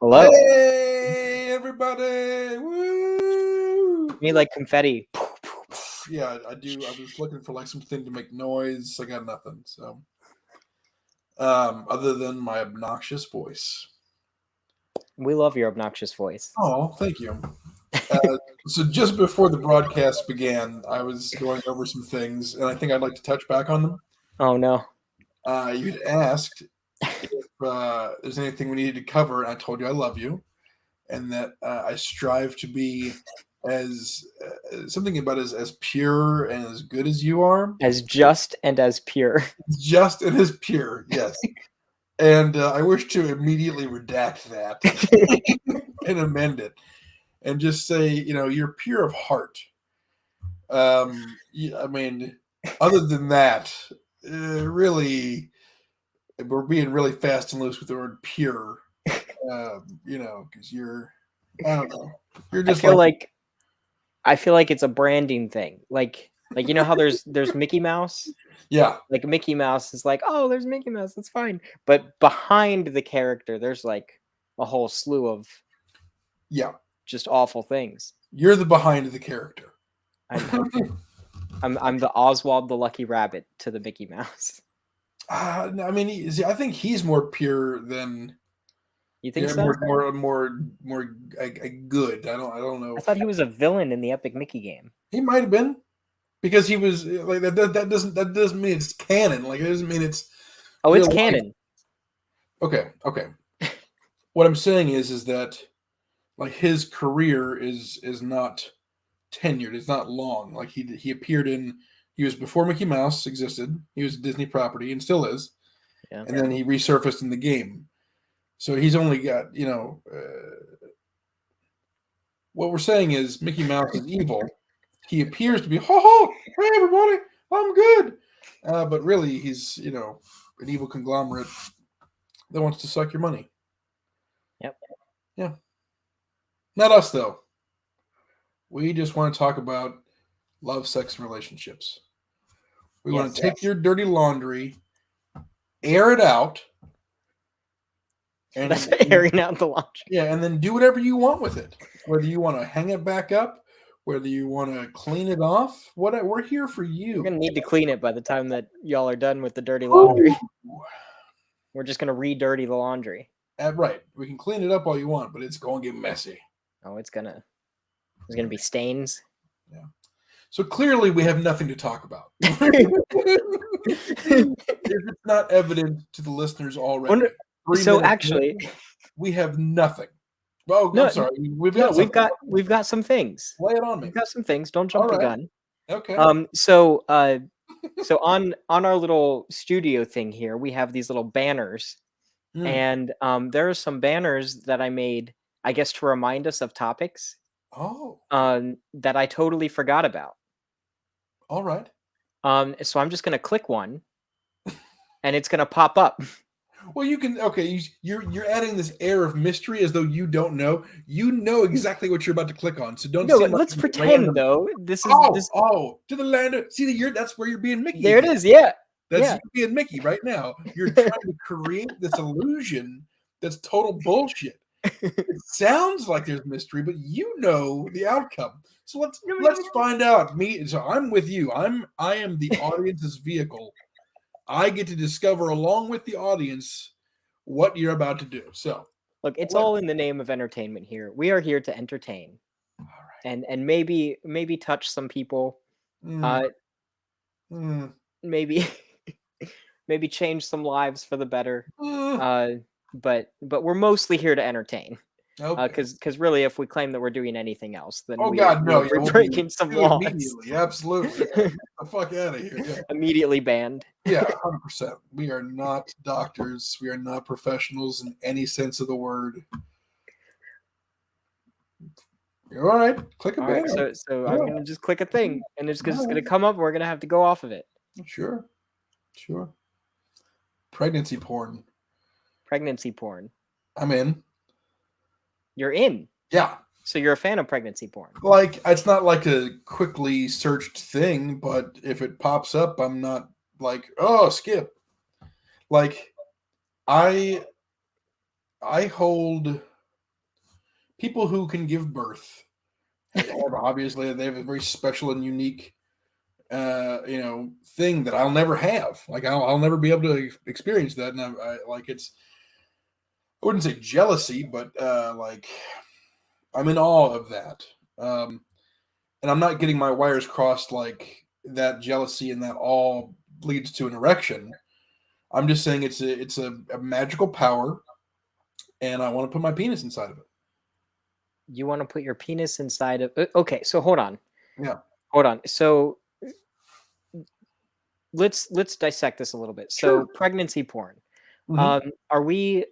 Hello. Hey, everybody! Woo! Me like confetti. Yeah, I do. I was looking for like something to make noise. I got nothing. So, other than my obnoxious voice. We love your obnoxious voice. Oh, thank you. So just before the broadcast began, I was going over some things, and I think I'd like to touch back on them. Oh no. You'd asked if there's anything we needed to cover, and I told you I love you, and that I strive to be as something about as pure and as good as you are, As just and as pure. just and as pure, yes. And I wish to immediately redact that and amend it, and just say, you're pure of heart. I mean, other than that, really, we're being really fast and loose with the word pure. Because I don't know, you're I just feel like it's a branding thing. Like you know how there's Mickey Mouse? yeah. Like Mickey Mouse is like, "Oh, there's Mickey Mouse. That's fine." But behind the character there's like a whole slew of Yeah, just awful things. you're the behind the character. I'm the Oswald the Lucky Rabbit to the Mickey Mouse. I mean, I think he's more pure than You think so? more good. I don't know. I thought he was a villain in the Epic Mickey game. He might have been because he was like that. That doesn't mean it's canon. Like it doesn't mean it's Oh, it's real life. canon. Okay. What I'm saying is that like his career is not tenured. It's not long. Like he appeared in. He was before Mickey Mouse existed. He was a Disney property and still is. Yeah. And then he resurfaced in the game. So he's only got, what we're saying is Mickey Mouse is evil. He appears to be, hey, everybody, I'm good. But really, he's, an evil conglomerate that wants to suck your money. Yep. Yeah. Not us, though. We just want to talk about love, sex, and relationships. We want to take your dirty laundry, air it out. And that's airing out the laundry. Yeah, and then do whatever you want with it. Whether you want to hang it back up, whether you want to clean it off, we're here for you. We're gonna need to clean it by the time that y'all are done with the dirty laundry. Ooh. We're just gonna re-dirty the laundry. Right. We can clean it up all you want, but it's going to get messy. Oh, there's gonna be stains. Yeah. So clearly we have nothing to talk about. If it's not evident to the listeners already. So actually, we have nothing. Oh, no, I'm sorry. We've got some things. Lay it on me. We've got some things. Don't jump the gun. Okay. So on our little studio thing here, we have these little banners, and there are some banners that I made, I guess, to remind us of topics. Oh. That I totally forgot about. All right. So I'm just gonna click one, and it's gonna pop up. Well, you can. Okay, you're adding this air of mystery as though you don't know. You know exactly what you're about to click on, so don't. No, let's pretend though. This is to the land. See, that's where you're being Mickey. There again. It is. Yeah, that's you being Mickey right now. You're trying to create this illusion that's total bullshit. It sounds like there's mystery, but you know the outcome. So let's find out. So I'm with you. I am the audience's vehicle. I get to discover along with the audience what you're about to do. So look, it's all in the name of entertainment here. We are here to entertain. All right. And maybe touch some people. Maybe change some lives for the better. But we're mostly here to entertain. Okay. Because really, if we claim that we're doing anything else, then we're breaking some laws. Immediately, absolutely. Get the fuck out of here. Yeah. Immediately banned. Yeah, 100%. We are not doctors. We are not professionals in any sense of the word. All right, click a banner. Right, so I'm gonna just click a thing, and it's just gonna come up. And we're gonna have to go off of it. Sure. Pregnancy porn. I'm in. You're in. Yeah. So you're a fan of pregnancy porn. Like, it's not like a quickly searched thing, but if it pops up, I'm not like, oh, skip. Like, I hold people who can give birth obviously they have a very special and unique thing that I'll never have. Like I'll never be able to experience that. And I like I wouldn't say jealousy, but like I'm in awe of that. And I'm not getting my wires crossed like that jealousy and that awe leads to an erection. I'm just saying it's a magical power, and I want to put my penis inside of it. You want to put your penis inside of? Okay, so hold on. Yeah. Hold on. So let's dissect this a little bit. So Sure. pregnancy porn. Mhm. Are we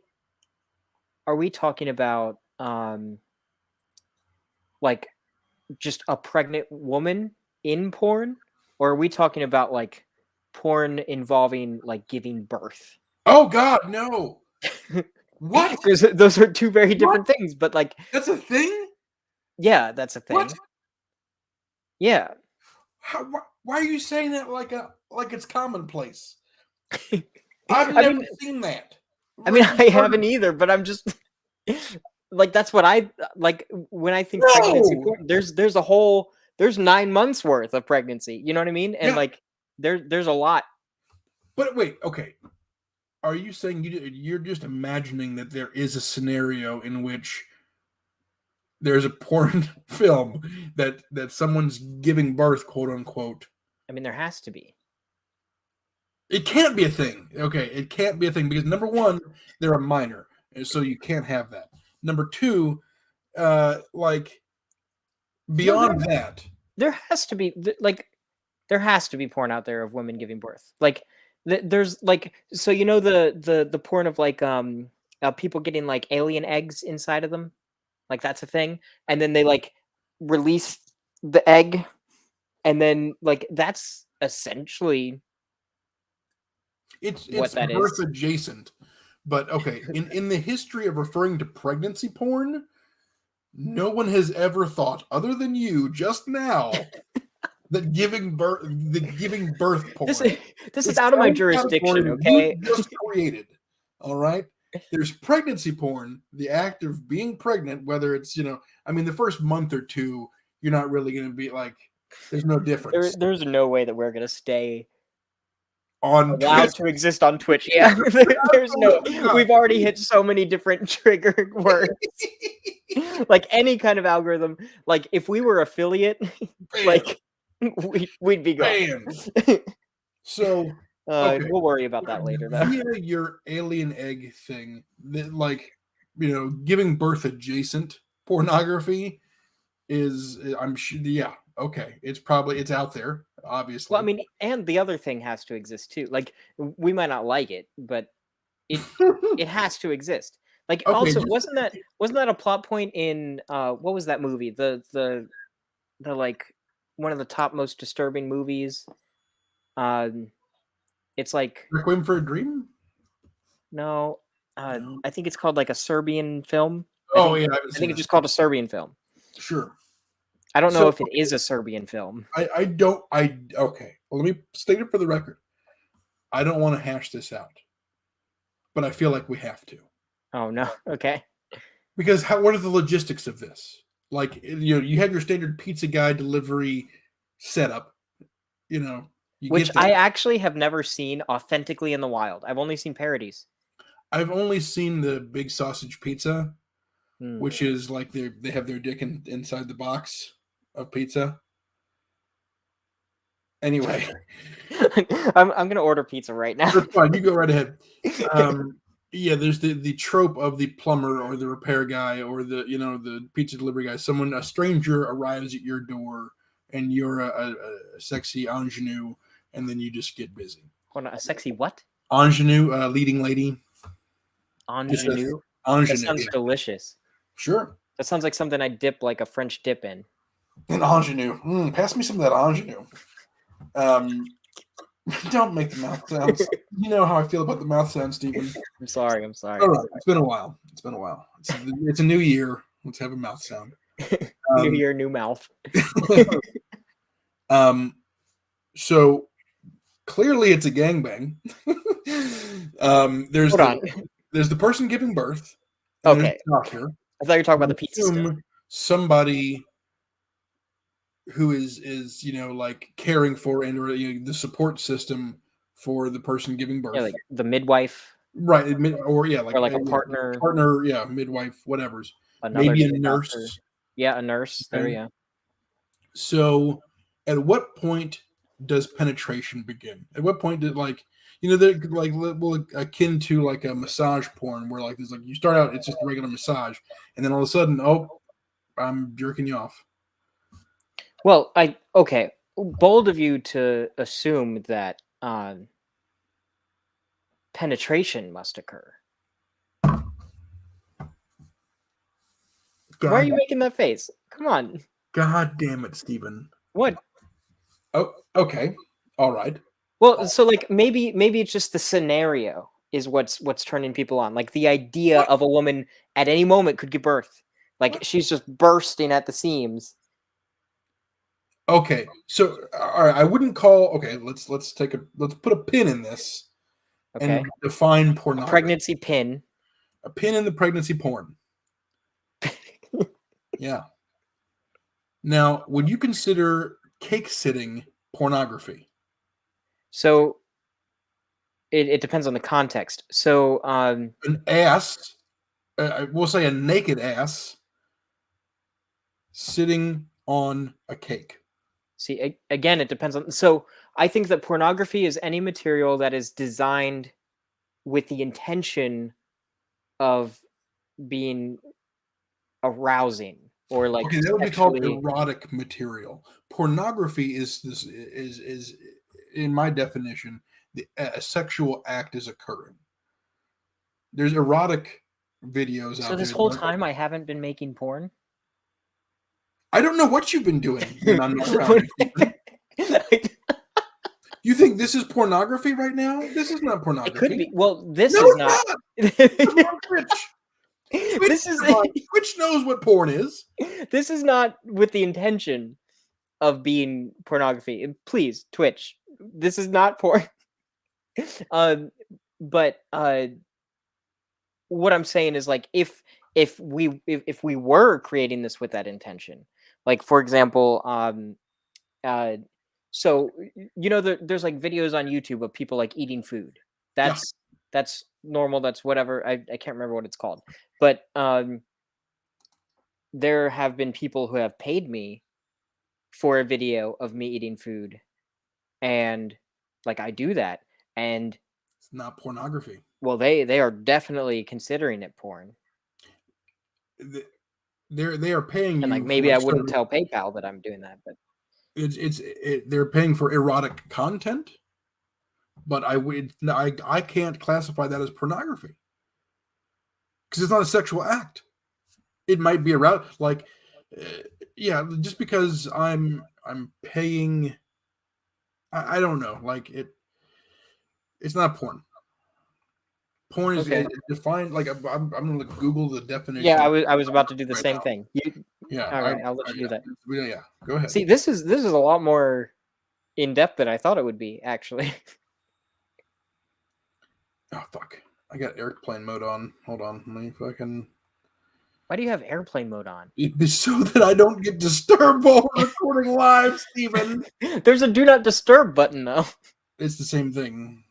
talking about like just a pregnant woman in porn, or are we talking about like porn involving like giving birth? Oh God, no! What? Because those are two very different things. But like, That's a thing? yeah, that's a thing. What? Yeah. Why are you saying that like it's commonplace? I've never seen that. I mean, I haven't either, but I'm just like that's what I like when I think pregnancy porn. There's 9 months worth of pregnancy. You know what I mean? And like there's a lot. But wait, okay. Are you saying you're just imagining that there is a scenario in which there's a porn film that someone's giving birth, quote unquote? I mean, there has to be. It can't be a thing. Okay, it can't be a thing because number one, they're a minor, so you can't have that. Number two, like beyond that, there has to be there has to be porn out there of women giving birth. Like there's like so the porn of like people getting like alien eggs inside of them, like that's a thing, and then they like release the egg, and then like that's essentially it's what that birth is. adjacent. But okay, in the history of referring to pregnancy porn, no one has ever thought, other than you just now, that giving birth porn. This is out of my jurisdiction, okay? You just created. All right. There's pregnancy porn, the act of being pregnant, whether it's I mean, the first month or two, you're not really going to be like, there's no difference. There's no way that we're going to stay on allowed to exist on Twitch. Yeah, there's no. We've already hit so many different triggered words. Like any kind of algorithm. Like if we were affiliate, like we'd be gone. So okay. We'll worry about that later. Though. Via your alien egg thing, like giving birth adjacent pornography is, I'm sure. Yeah, okay, it's out there. Obviously. Well, I mean, and the other thing has to exist too. Like we might not like it, but it has to exist. Like okay, also wasn't that a plot point in what was that movie? The like one of the top most disturbing movies. It's like Requiem for a Dream? No. I think it's called like a Serbian film. I think it's just called a Serbian film. Sure. I don't know if it is a Serbian film. Okay. Well, let me state it for the record. I don't want to hash this out, but I feel like we have to. Oh no. Okay. Because what are the logistics of this? Like, you have your standard pizza guy delivery setup, which I actually have never seen authentically in the wild. I've only seen parodies. I've only seen the big sausage pizza, which is like they have their dick inside the box of pizza. Anyway, I'm gonna order pizza right now. That's fine. You go right ahead. Yeah, there's the trope of the plumber or the repair guy or the pizza delivery guy. A stranger arrives at your door and you're a sexy ingenue, and then you just get busy. Hold on, a sexy what? Ingenue, leading lady. Ingenue? Ingenue. That sounds delicious. Sure. That sounds like something I'd dip like a French dip in. An ingenue. Pass me some of that ingenue. Don't make the mouth sounds. You know how I feel about the mouth sounds, Stephen. I'm sorry. All right. It's been a while. It's a new year. Let's have a mouth sound. New year, new mouth. So clearly it's a gangbang. There's the person giving birth. Okay. Doctor. I thought you were talking about the pizza stick. assume somebody who is like caring for and the support system for the person giving birth, Yeah, like the midwife, right? Or or like a partner, partner, yeah, midwife, whatever's, another maybe a good doctor. nurse. Yeah, a nurse. There we Okay. go. So, at what point does penetration begin? At what point did they're like well, akin to like a massage porn, where like there's like you start out, it's just a regular massage, and then all of a sudden, oh, I'm jerking you off. Well, okay, bold of you to assume that penetration must occur. Why are God, you making that face? Come on. God damn it, Stephen. What? Oh, okay, all right. Well, so like maybe it's just the scenario is what's turning people on. Like the idea What? of a woman at any moment could give birth. Like What? she's just bursting at the seams. Okay, so all right, I wouldn't call. Okay, let's put a pin in this and Okay. define A pornography. pregnancy pin. A pin in the pregnancy porn. Yeah. Now, would you consider cake sitting pornography? So it depends on the context. So An ass, we'll say a naked ass, sitting on a cake. see, again, it depends on. So I think that pornography is any material that is designed with the intention of being arousing or like Okay, that would be called sexually. erotic material. Pornography is in my definition, a sexual act is occurring. There's erotic videos So out this there. whole time I haven't been making porn. I don't know what you've been doing when I'm not around. You think this is pornography right now? This is not pornography. It could be. Well, this No, is it's not. It's on Twitch. This is Twitch knows what porn is. this is not with the intention of being pornography. Please, Twitch. This is not porn. But what I'm saying is like if we were creating this with that intention, like for example, uh, so there's like videos on YouTube of people like eating food. Yeah. That's normal. That's whatever. I can't remember what it's called, but there have been people who have paid me for a video of me eating food, and like I do that, and It's not pornography. well, they are definitely considering it porn. They are paying you, And like maybe for I wouldn't certain- tell PayPal that I'm doing that, but they're paying for erotic content, but I can't classify that as pornography because it's not a sexual act. It might be erotic, like yeah, just because I'm paying. I don't know, like it's not porn. Porn is okay. defined like I'm gonna Google the definition. Yeah, I was about to do the right same now. thing. Yeah, All right, I'll let you do that. Yeah, go ahead. See, this is a lot more in depth than I thought it would be, actually. Oh fuck! I got airplane mode on. Hold on, let me fucking. Why do you have airplane mode on? It's so that I don't get disturbed while we're recording live, Steven. There's a do not disturb button though. It's the same thing.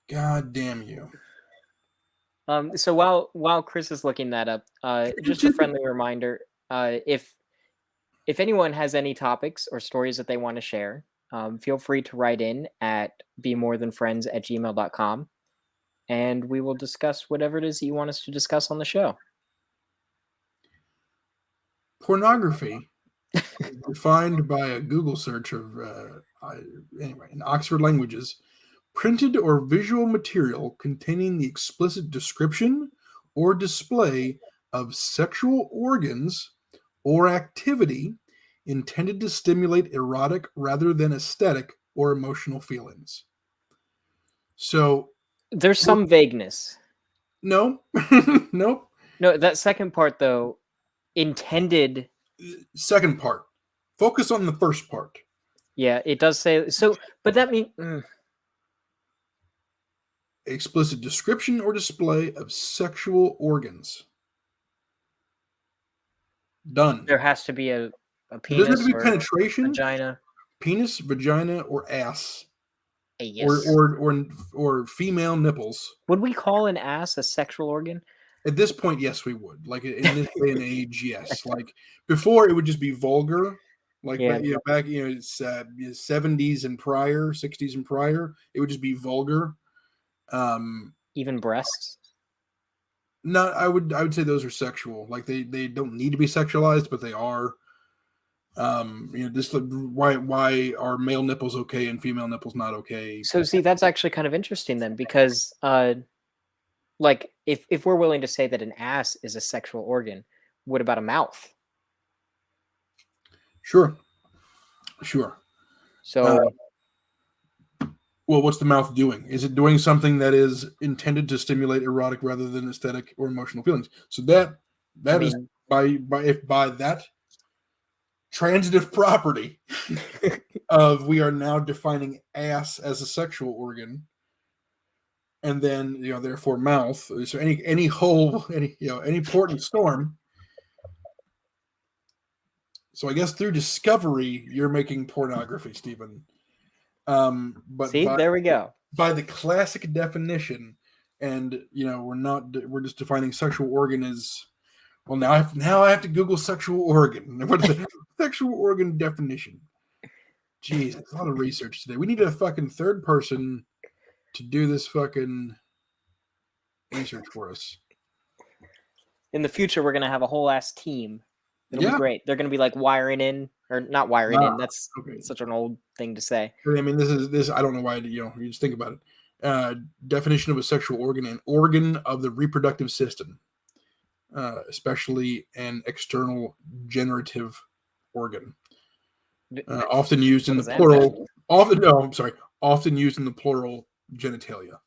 God damn you. So while Chris is looking that up, just a friendly reminder, if anyone has any topics or stories that they want to share, feel free to write in at bemorethanfriends@gmail.com, and we will discuss whatever it is you want us to discuss on the show. Pornography, defined by a Google search of anyway in Oxford Languages, printed or visual material containing the explicit description or display of sexual organs or activity intended to stimulate erotic rather than aesthetic or emotional feelings. So there's some vagueness. No, nope. No, that second part though, intended. Second part. Focus on the first part. Yeah, it does say so, but that means explicit description or display of sexual organs. Done. There has to be a It doesn't have to penis be or penetration, vagina. penis, vagina, or ass, Yes. or female nipples. Would we call an ass a sexual organ? At this point, yes, we would. Like in this day and age, yes. Like before, it would just be vulgar. Like Yeah. back it's 70s and prior, 60s and prior, it would just be vulgar. Even breasts. Not, I would say those are sexual. Like they don't need to be sexualized, but they are. Just like why are male nipples okay and female nipples not okay? So see, that's actually kind of interesting then, because like if we're willing to say that an ass is a sexual organ, what about a mouth? Sure. So Well, what's the mouth doing? Is it doing something that is intended to stimulate erotic rather than aesthetic or emotional feelings? So that is by that transitive property of we are now defining ass as a sexual organ, and then therefore mouth. So any hole, any port in storm. So I guess through discovery, you're making pornography, Stephen. But see, there we go. By the classic definition, and we're just defining sexual organ as well. Now I have to Google sexual organ. What's the sexual organ definition? Jeez, it's a lot of research today. We need a fucking third person to do this fucking research for us. In the future, we're gonna have a whole ass team. It'll be great. They're gonna be like wiring in, or not wiring in. That's such an old thing to say. I mean, this. I don't know why. You just think about it. Definition of a sexual organ: an organ of the reproductive system, especially an external generative organ, often used in the plural. Often used in the plural genitalia.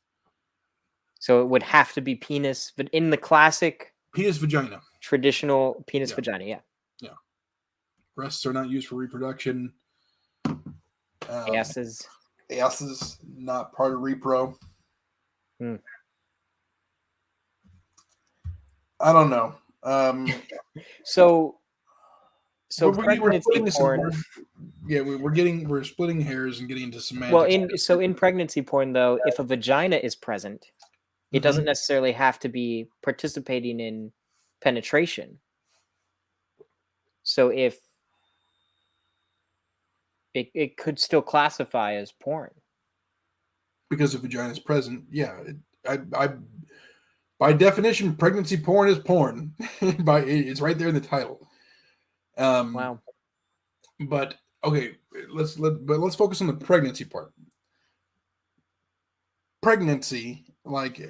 So it would have to be penis, but in the classic penis vagina, traditional penis vagina, yeah. Breasts are not used for reproduction. Asses not part of repro. I don't know. So pregnancy porn. We're splitting hairs and getting into semantics. Well, in pregnancy porn though, if a vagina is present, it doesn't necessarily have to be participating in penetration. So if it could still classify as porn. Because if vagina is present, yeah. By definition, pregnancy porn is porn. It's right there in the title. Wow. But okay, let's focus on the pregnancy part. Pregnancy, like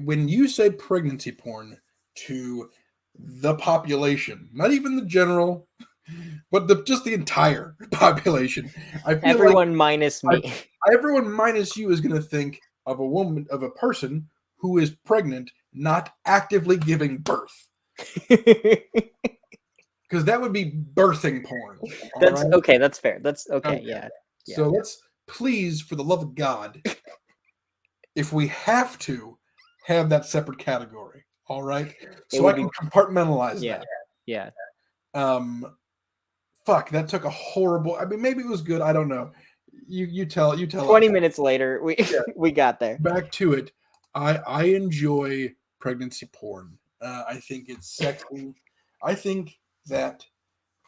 when you say pregnancy porn to the population, not even the general, but just the entire population. I feel everyone minus me. Everyone minus you is going to think of a person who is pregnant, not actively giving birth. Because that would be birthing porn. That's right? Okay. That's fair. That's okay. Yeah. So let's please, for the love of God, if we have to, have that separate category. All right. So I can compartmentalize that. Yeah. Fuck, that took a horrible. I mean, maybe it was good. I don't know. You tell. 20 minutes later, we got there. Back to it. I enjoy pregnancy porn. I think it's sexy. I think that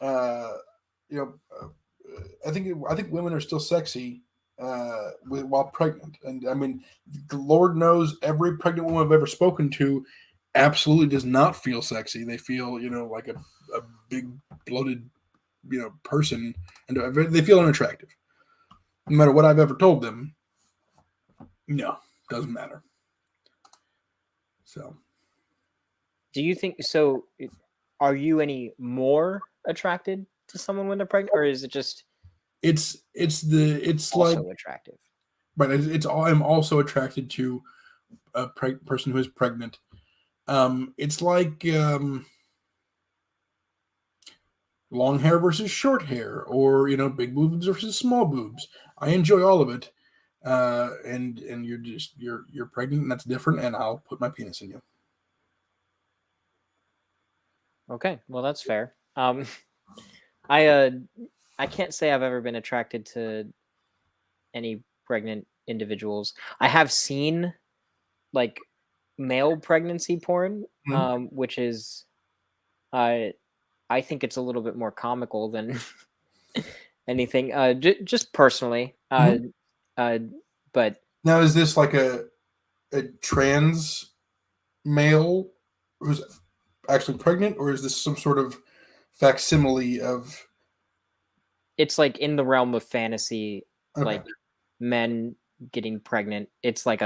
I think women are still sexy while pregnant, and I mean, Lord knows every pregnant woman I've ever spoken to absolutely does not feel sexy. They feel like a big bloated person, and they feel unattractive. No matter what I've ever told them, no, doesn't matter. So, do you think so? Are you any more attracted to someone when they're pregnant, or is it just? It's also like attractive, but I'm also attracted to a person who is pregnant. It's like long hair versus short hair, or big boobs versus small boobs. I enjoy all of it. and you're pregnant, and that's different, and I'll put my penis in you. Okay, well that's fair. I can't say I've ever been attracted to any pregnant individuals. I have seen like male pregnancy porn, which is I think it's a little bit more comical than anything. Just personally, but Now, is this like a trans male who's actually pregnant, or is this some sort of facsimile of? it's like in the realm of fantasy, Okay. like men getting pregnant. It's like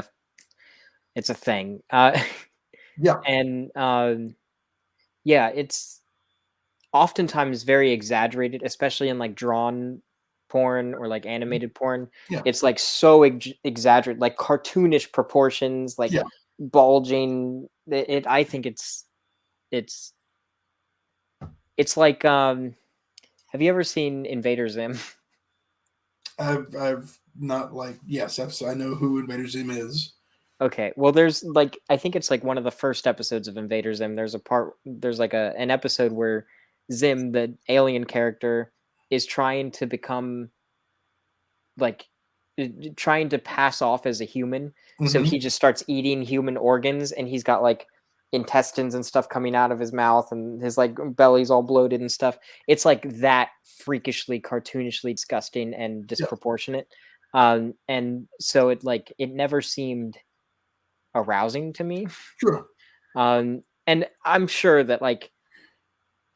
it's a thing. Yeah. And yeah, it's oftentimes very exaggerated, especially in like drawn porn or like animated porn. Yeah. It's like so exaggerated, like cartoonish proportions, like Yeah. bulging. I think it's like have you ever seen Invader Zim? I've not like yes, I know who Invader Zim is. Okay, well, there's like I think it's like one of the first episodes of Invader Zim. There's like an episode where Zim, the alien character, is trying to become like trying to pass off as a human. So he just starts eating human organs, and he's got like intestines and stuff coming out of his mouth, and his like belly's all bloated and stuff. It's like that freakishly, cartoonishly disgusting and disproportionate. And so it never seemed arousing to me. Sure. And I'm sure that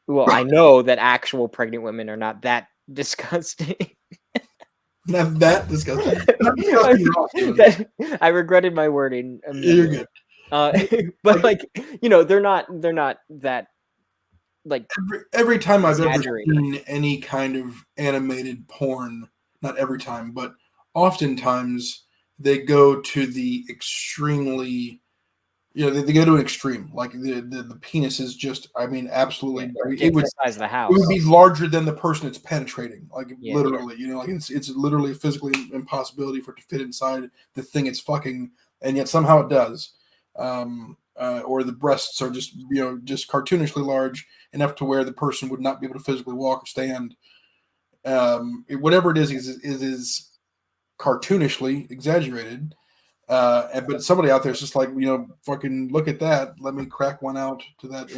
well, I know that actual pregnant women are not that disgusting. Not that disgusting. I regretted my wording. You're good. But they're not that like every time I've ever exaggerated. seen any kind of animated porn, not every time, but oftentimes they go to the extremely, they go to an extreme. Like the penis is just, I mean, absolutely, it would size of the house. It would be larger than the person it's penetrating, like Yeah, literally. Like it's literally a physically impossibility for it to fit inside the thing it's fucking, and yet somehow it does. Or the breasts are just just cartoonishly large enough to where the person would not be able to physically walk or stand. Whatever it is cartoonishly exaggerated. But somebody out there is just like, fucking look at that. Let me crack one out to that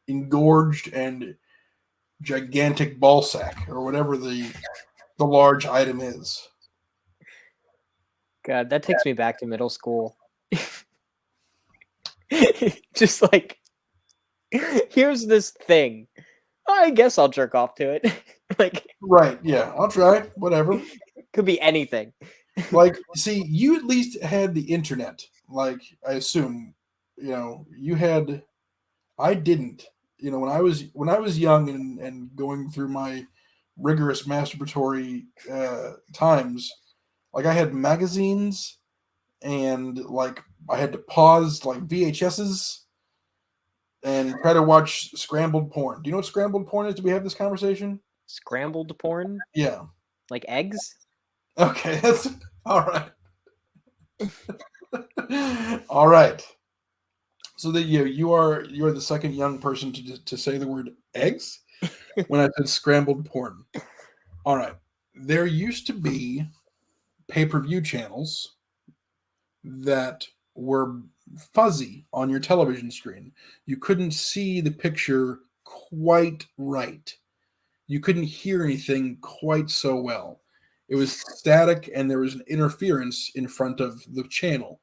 engorged and gigantic ball sack, or whatever the large item is. God, that takes me back to middle school. Just like, here's this thing. I guess I'll jerk off to it. Right, yeah, I'll try. Whatever. Could be anything. See, you at least had the internet. Like, I assume, you had. I didn't. When I was young and going through my rigorous masturbatory times, like I had magazines, and like I had to pause like VHSs and try to watch scrambled porn. Do you know what scrambled porn is? Do we have this conversation? Scrambled porn? Yeah. Like eggs? Okay, that's all right. All right. So that you are the second young person to say the word eggs when I said scrambled porn. All right. There used to be pay-per-view channels that were fuzzy on your television screen. You couldn't see the picture quite right. You couldn't hear anything quite so well. It was static, and there was an interference in front of the channel.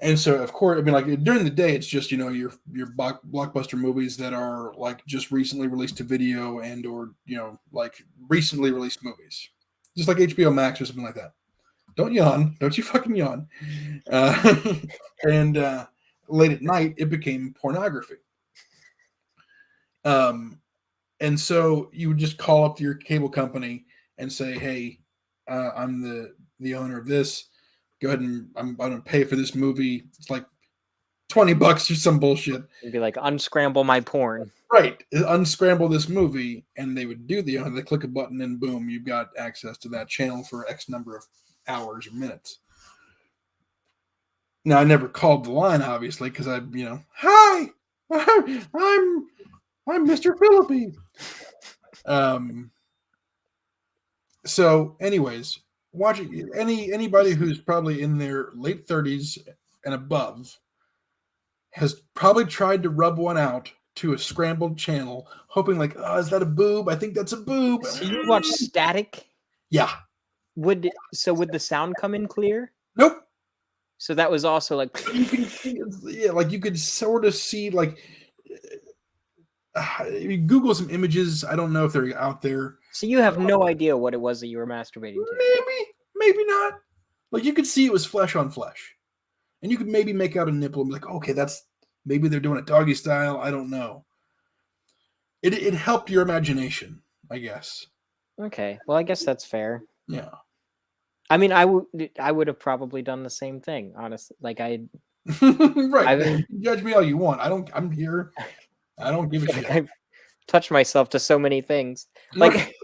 And so, of course, I mean, like during the day, it's just your blockbuster movies that are like just recently released to video or like recently released movies, just like HBO Max or something like that. Don't yawn, don't you fucking yawn. And late at night, it became pornography. And so you would just call up to your cable company and say, "Hey, I'm the owner of this. Go ahead and I'm going to pay for this movie. It's like $20 or some bullshit. It'd be like unscramble my porn. Right. Unscramble this movie, and they would do they click a button and boom, you've got access to that channel for X number of hours or minutes. Now I never called the line, obviously, because hi, I'm Mr. Philippi. So, anyways, watching anybody who's probably in their late 30s and above has probably tried to rub one out to a scrambled channel, hoping like, oh, is that a boob? I think that's a boob. So you watch static? Yeah. Would the sound come in clear? Nope. So that was also like you can see, like you could sort of see like you Google some images. I don't know if they're out there. So you have no idea what it was that you were masturbating to. Maybe not. Like you could see it was flesh on flesh, and you could maybe make out a nipple and be like, okay, that's maybe they're doing it doggy style. I don't know. It helped your imagination, I guess. Okay, well, I guess that's fair. Yeah. I mean, I would have probably done the same thing, honestly. Like right. Judge me all you want. I'm here. I don't give a shit. I've touched myself to so many things. Like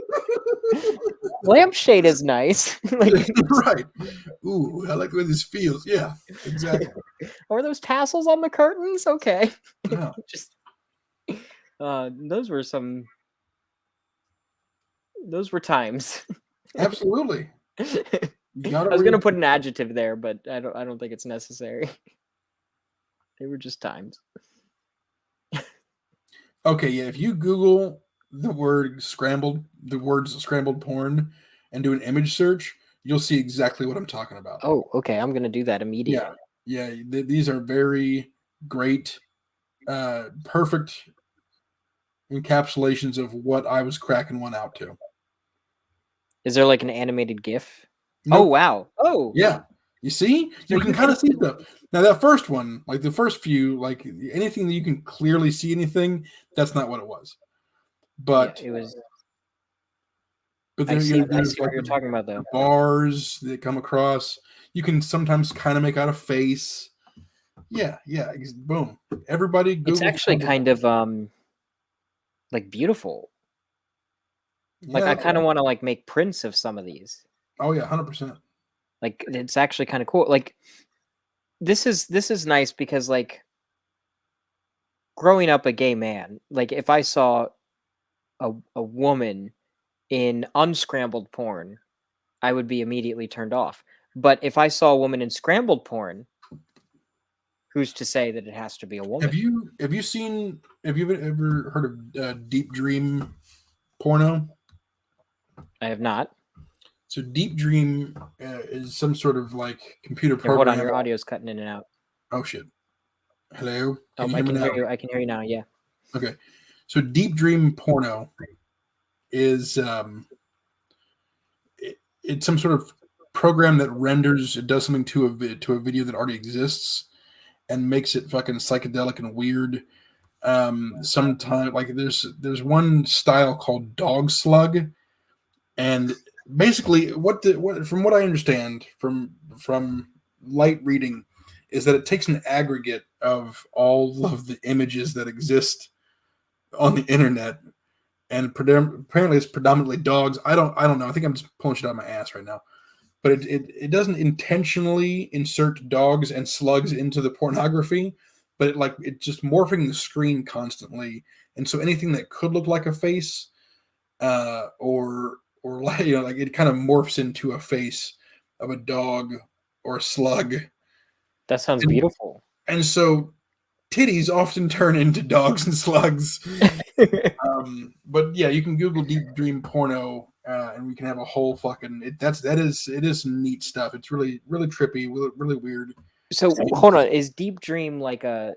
lampshade is nice. Like, right. Ooh, I like the way this feels. Yeah, exactly. Or those tassels on the curtains? Okay. Yeah. Just those were times. Absolutely. I was gonna put an adjective there, but I don't think it's necessary. They were just times. Okay, yeah. If you Google the words scrambled porn and do an image search, you'll see exactly what I'm talking about. Oh, okay. I'm gonna do that immediately. Yeah. These are very great, perfect encapsulations of what I was cracking one out to. Is there like an animated GIF? Nope. Oh wow! Oh yeah. You see, you can kind of see stuff. Now that first one, like the first few, like anything that you can clearly see anything, that's not what it was. But yeah, it was. But I see what you're talking about, though. Bars that come across, you can sometimes kind of make out a face. Yeah. Boom. Everybody Google. It's actually kind of like beautiful. Like I kind of want to like make prints of some of these. Oh yeah, 100%. Like it's actually kind of cool. Like this is nice because like growing up a gay man, like if I saw a woman in unscrambled porn, I would be immediately turned off. But if I saw a woman in scrambled porn, who's to say that it has to be a woman? Have you ever heard of Deep Dream porno? I have not. So Deep Dream is some sort of like computer program. Hold on, your audio's cutting in and out. Oh shit! Hello. I can hear you. I can hear you now. Yeah. Okay. So Deep Dream porno is it's some sort of program that does something to a video that already exists and makes it fucking psychedelic and weird. Sometimes like there's one style called dog slug, and basically from what I understand from light reading is that it takes an aggregate of all of the images that exist on the internet, and apparently it's predominantly dogs. I don't know. I think I'm just pulling shit out of my ass right now. But it doesn't intentionally insert dogs and slugs into the pornography, but it's just morphing the screen constantly. And so anything that could look like a face, or like, like it kind of morphs into a face of a dog or a slug. That sounds beautiful. And so titties often turn into dogs and slugs. But yeah, you can Google Deep Dream porno, and we can have a whole fucking it is neat stuff. It's really, really trippy, really weird. So hold on, is Deep Dream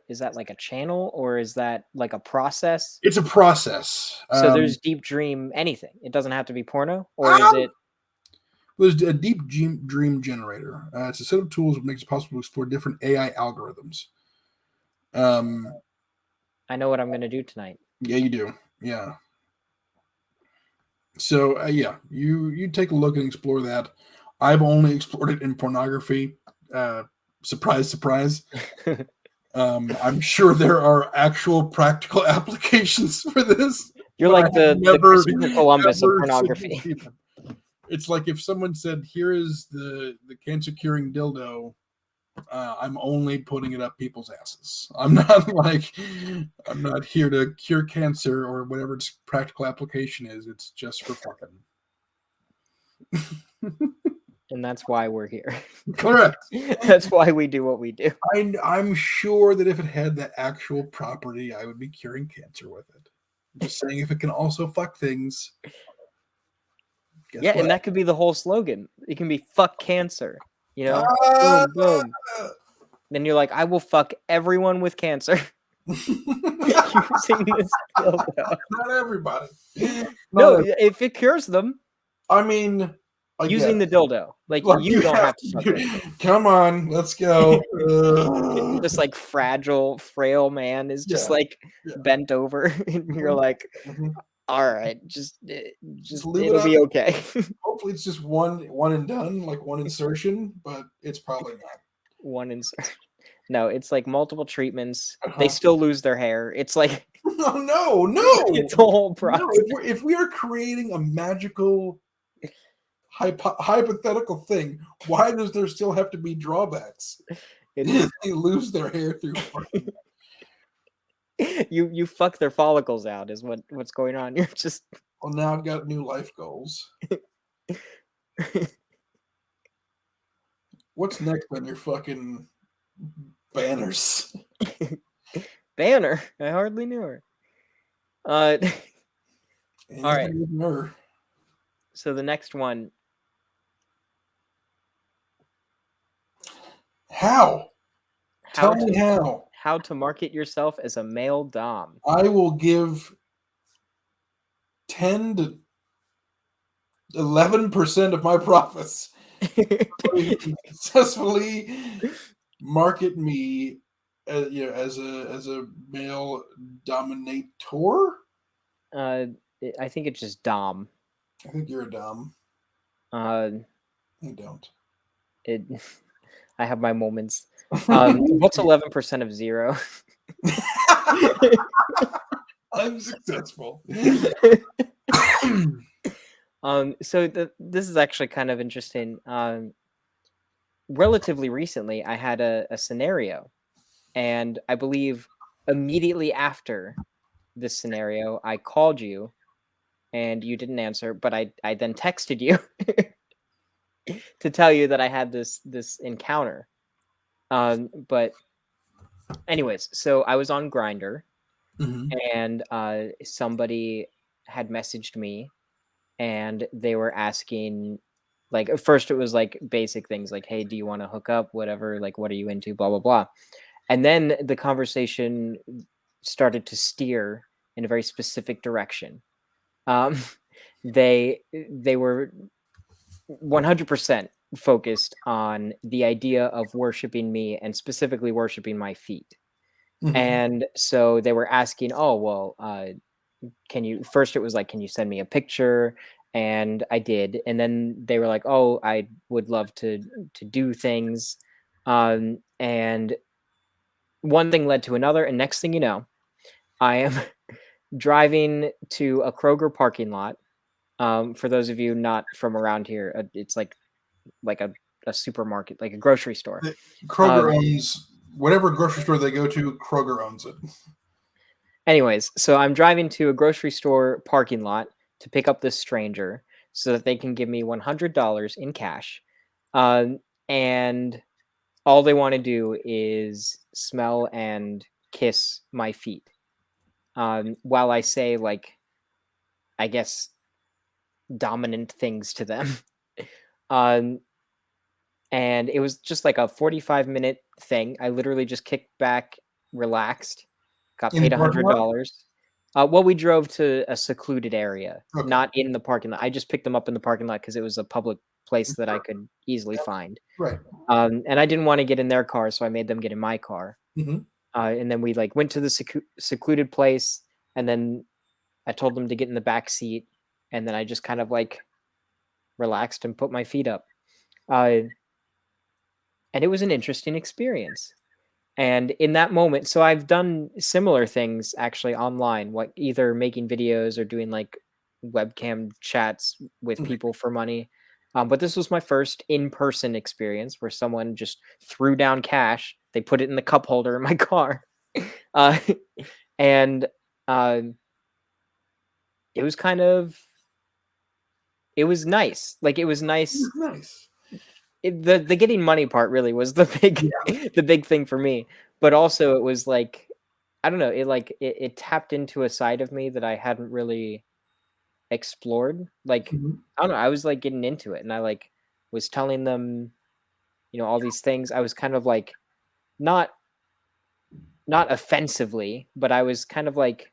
is that like a channel or is that like a process? It's a process. So there's Deep Dream anything. It doesn't have to be porno, or is it? There's a Deep Dream generator. It's a set of tools that makes it possible to explore different AI algorithms. I know what I'm going to do tonight. Yeah, you do. Yeah. So yeah, you take a look and explore that. I've only explored it in pornography. Surprise, surprise. I'm sure there are actual practical applications for this. You're but I like have the Christopher Columbus of ever pornography. seen them. It's like if someone said, "Here is the cancer curing dildo." I'm only putting it up people's asses. I'm not here to cure cancer or whatever its practical application is. It's just for fucking. And that's why we're here. Correct. That's why we do what we do. I'm sure that if it had that actual property, I would be curing cancer with it. Just saying, if it can also fuck things. Yeah, and that could be the whole slogan. It can be "fuck cancer." You know, boom, boom. Then you're like, I will fuck everyone with cancer using this dildo. Not everybody. No, if it cures them. I mean, using the dildo. Like you don't have to fuck it. Come on, let's go. This like fragile, frail man is just bent over, and you're like, all right, just it'll be okay. Hopefully, it's just one and done, like one insertion, but it's probably not one insertion. No, it's like multiple treatments. They still lose their hair. It's like no, it's a whole process. No, if we are creating a magical hypothetical thing, why does there still have to be drawbacks? They lose their hair through fucking. You fuck their follicles out is what's going on. You're just well, now I've got new life goals. What's next on your fucking banners? Banner? I hardly knew her. All right. So the next one. How? Tell me how. How to market yourself as a male dom. I will give 10 to 11% of my profits to successfully market me as a male dominator. I think it's just dom. I think you're a dom. I don't. I have my moments. What's 11% of 0? I'm successful. So this is actually kind of interesting. Relatively recently, I had a scenario, and I believe immediately after this scenario, I called you, and you didn't answer, but I then texted you to tell you that I had this encounter. But anyways, so I was on Grindr, and somebody had messaged me, and they were asking, like, at first it was like basic things like, hey, do you want to hook up, whatever, like, what are you into, blah blah blah. And then the conversation started to steer in a very specific direction. They were 100% focused on the idea of worshiping me, and specifically worshiping my feet. And so they were asking, oh, well, can you, first it was like, can you send me a picture? And I did. And then they were like, oh, I would love to do things. And one thing led to another. And next thing you know, I am driving to a Kroger parking lot. For those of you not from around here, it's like a supermarket, like a grocery store. Kroger owns whatever grocery store they go to. Kroger owns it. Anyways, so I'm driving to a grocery store parking lot to pick up this stranger so that they can give me $100 in cash. And all they want to do is smell and kiss my feet. While I say, like, I guess, dominant things to them. And it was just like a 45-minute thing. I literally just kicked back, relaxed, got paid $100. Well, we drove to a secluded area, not in the parking lot. I just picked them up in the parking lot because it was a public place that I could easily find. Right. And I didn't want to get in their car, so I made them get in my car. And then we like went to the secluded place, and then I told them to get in the back seat, and then I just kind of like relaxed and put my feet up. And it was an interesting experience. And in that moment, so I've done similar things actually online, like either making videos or doing like webcam chats with Mhm. people for money. But this was my first in-person experience where someone just threw down cash. They put it in the cup holder in my car, uh, and uh, it was kind of it was nice. Like it was nice. Nice. The getting money part really was the big Yeah. the big thing for me. But also it was like I don't know, it tapped into a side of me that I hadn't really explored. Like Mhm. I don't know, I was like getting into it and I like was telling them, all these things. I was kind of like not not offensively, but I was kind of like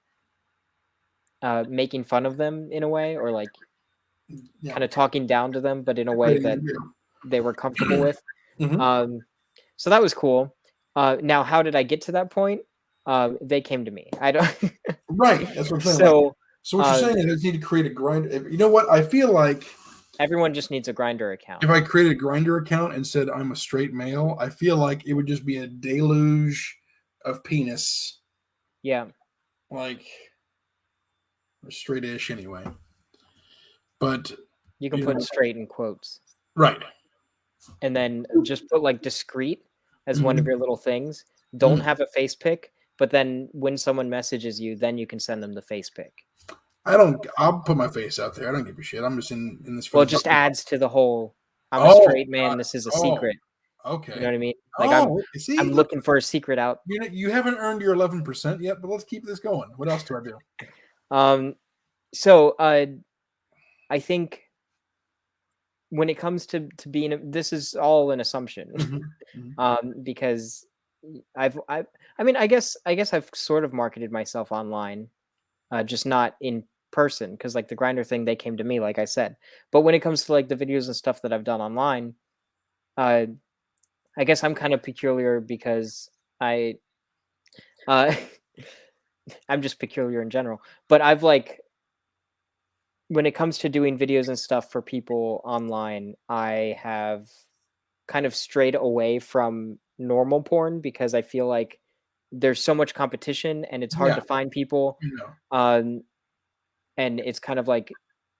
making fun of them in a way or like Yeah. kind of talking down to them, but in a way that Yeah. they were comfortable with. Mhm. Um so that was cool. Now how did I get to that point? They came to me. I don't Right. That's what I'm saying. Like, so so what you're uh saying is I just need to create a grinder. You know what? I feel like everyone just needs a grinder account. if I created a grinder account and said I'm a straight male, I feel like it would just be a deluge of penis, Yeah. like straight-ish anyway. But You can you put know, straight in quotes right. and then just put like discreet as one of Mhm. your little things. Don't Mhm. have a face pic, but then when someone messages you, then you can send them the face pic. I don't. I'll put my face out there. I don't give a shit. I'm just in this for Well, the. it just adds to the whole I'm a Oh, straight man, this is a oh, secret. You know okay. what I mean? Like Oh, see, I'm look, looking for a secret out. you haven't earned your 11% yet, but let's keep this going. What else do I do? Um so I think when it comes to being this is all an assumption. Mhm, mhm. Because I mean I guess I've sort of marketed myself online, just not in person because like the grinder thing they came to me like I said. But when it comes to like the videos and stuff that I've done online, uh I guess I'm kind of peculiar because I uh I'm just peculiar in general. But I've like when it comes to doing videos and stuff for people online, I have kind of strayed away from normal porn because I feel like there's so much competition and it's hard Yeah, to find people. you know. Um, and it's kind of like,